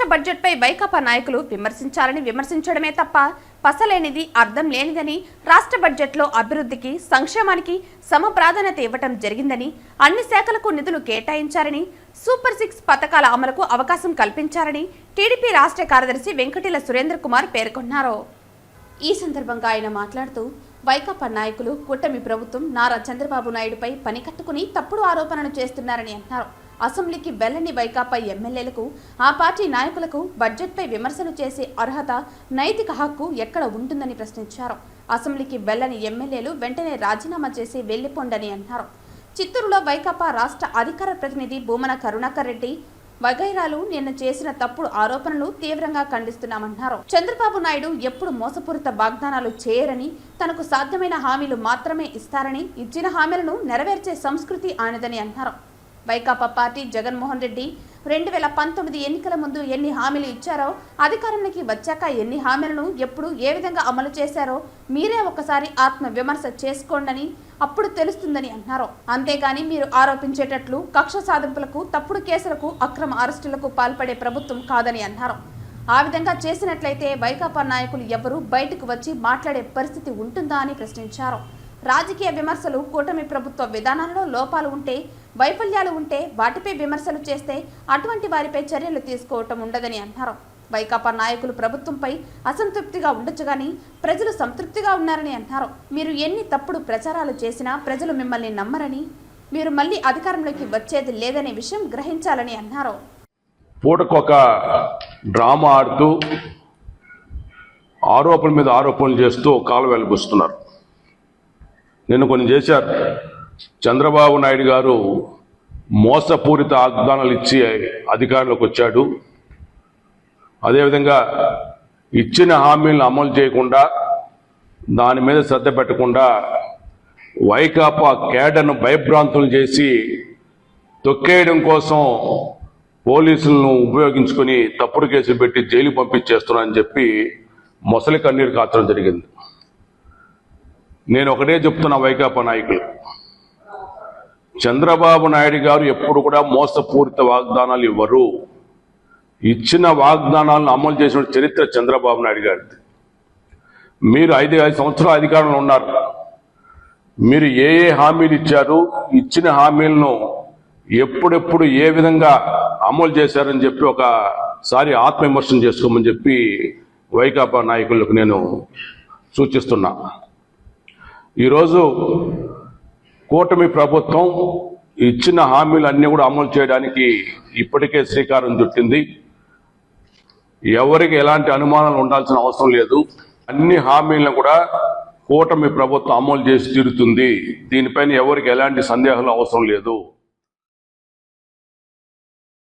రాష్ట్ర బడ్జెట్పై వైకాపా నాయకులు విమర్శించాలని విమర్శించడమే తప్ప పసలేనిది అర్థం లేనిదని, రాష్ట్ర బడ్జెట్లో అభివృద్ధికి సంక్షేమానికి సమ ప్రాధాన్యత ఇవ్వటం జరిగిందని, అన్ని శాఖలకు నిధులు కేటాయించారని, సూపర్ 6 పథకాల అమలుకు అవకాశం కల్పించారని టీడీపీ రాష్ట్ర కార్యదర్శి వెంకటిల సురేంద్ర కుమార్ పేర్కొన్నారు. ఈ సందర్భంగా ఆయన మాట్లాడుతూ, వైకాపా నాయకులు కూటమి ప్రభుత్వం నారా చంద్రబాబు నాయుడుపై పని కట్టుకుని తప్పుడు ఆరోపణలు చేస్తున్నారని అన్నారు. అసెంబ్లీకి వెళ్లని వైకాపా ఎమ్మెల్యేలకు, ఆ పార్టీ నాయకులకు బడ్జెట్పై విమర్శలు చేసే అర్హత, నైతిక హక్కు ఎక్కడ ఉంటుందని ప్రశ్నించారు. అసెంబ్లీకి వెళ్లని ఎమ్మెల్యేలు వెంటనే రాజీనామా చేసి వెళ్లిపోండని అన్నారు. చిత్తూరులో వైకాపా రాష్ట్ర అధికార ప్రతినిధి భూమన కరుణాకర్ రెడ్డి వగైరాలు నిన్న చేసిన తప్పుడు ఆరోపణలు తీవ్రంగా ఖండిస్తున్నామన్నారు. చంద్రబాబు నాయుడు ఎప్పుడు మోసపూరిత వాగ్దానాలు చేయరని, తనకు సాధ్యమైన హామీలు మాత్రమే ఇస్తారని, ఇచ్చిన హామీలను నెరవేర్చే సంస్కృతి ఆయనదని అన్నారు. వైకాపా పార్టీ జగన్మోహన్ రెడ్డి 2019 ఎన్నికల ముందు ఎన్ని హామీలు ఇచ్చారో, అధికారంలోకి వచ్చాక ఎన్ని హామీలను ఎప్పుడు ఏ విధంగా అమలు చేశారో మీరే ఒకసారి ఆత్మ విమర్శ చేసుకోండని అప్పుడు తెలుస్తుందని అన్నారు. అంతేగాని మీరు ఆరోపించేటట్లు కక్ష సాధింపులకు, తప్పుడు కేసులకు, అక్రమ అరెస్టులకు పాల్పడే ప్రభుత్వం కాదని అన్నారు. ఆ విధంగా చేసినట్లయితే వైకాపా నాయకులు ఎవరూ బయటకు వచ్చి మాట్లాడే పరిస్థితి ఉంటుందా అని ప్రశ్నించారు. రాజకీయ విమర్శలు, కూటమి ప్రభుత్వ విధానాలలో లోపాలు ఉంటే, వైఫల్యాలు ఉంటే వాటిపై విమర్శలు చేస్తే అటువంటి వారిపై చర్యలు తీసుకోవటం ఉండదని అన్నారు. వైకాపా నాయకులు ప్రభుత్వంపై అసంతృప్తిగా ఉండొచ్చు కానీ ప్రజలు సంతృప్తిగా ఉన్నారని అన్నారు. మీరు ఎన్ని తప్పుడు ప్రచారాలు చేసినా ప్రజలు మిమ్మల్ని నమ్మరని, మీరు మళ్ళీ అధికారంలోకి వచ్చేది లేదనే విషయం గ్రహించాలని అన్నారు. పూటకొక డ్రామా ఆడుతూ ఆరోపణల మీద ఆరోపణలు చేస్తూ కాలు వెలిపిస్తున్నారు. నిన్న కొన్ని చేశారు. చంద్రబాబు నాయుడు గారు మోసపూరిత వాగ్దానాలు ఇచ్చి అధికారంలోకి వచ్చాడు. అదేవిధంగా ఇచ్చిన హామీలను అమలు చేయకుండా, దాని మీద శ్రద్ధ పెట్టకుండా వైకాపా కేడర్ను భయభ్రాంతులు చేసి తొక్కేయడం కోసం పోలీసులను ఉపయోగించుకొని తప్పుడు కేసులు పెట్టి జైలు పంపించేస్తున్నారని చెప్పి మొసలి కన్నీరు కాచడం జరిగింది. నేను ఒకటే చెప్తున్నా వైకాపా నాయకులు, చంద్రబాబు నాయుడు గారు ఎప్పుడు కూడా మోసపూరిత వాగ్దానాలు ఇవ్వరు. ఇచ్చిన వాగ్దానాలను అమలు చేసిన చరిత్ర చంద్రబాబు నాయుడు గారిది. మీరు 5 సంవత్సరాల అధికారంలో ఉన్నారు. మీరు ఏ హామీలు ఇచ్చారు, ఇచ్చిన హామీలను ఎప్పుడెప్పుడు ఏ విధంగా అమలు చేశారని చెప్పి ఒకసారి ఆత్మవిమర్శన చేసుకోమని చెప్పి వైకాపా నాయకులకు నేను సూచిస్తున్నా. ఈరోజు కూటమి ప్రభుత్వం ఇచ్చిన హామీలన్నీ కూడా అమలు చేయడానికి ఇప్పటికే శ్రీకారం చుట్టింది. ఎవరికి ఎలాంటి అనుమానాలు ఉండాల్సిన అవసరం లేదు. అన్ని హామీలను కూడా కూటమి ప్రభుత్వం అమలు చేసి తీరుతుంది. దీనిపైన ఎవరికి ఎలాంటి సందేహాలు అవసరం లేదు.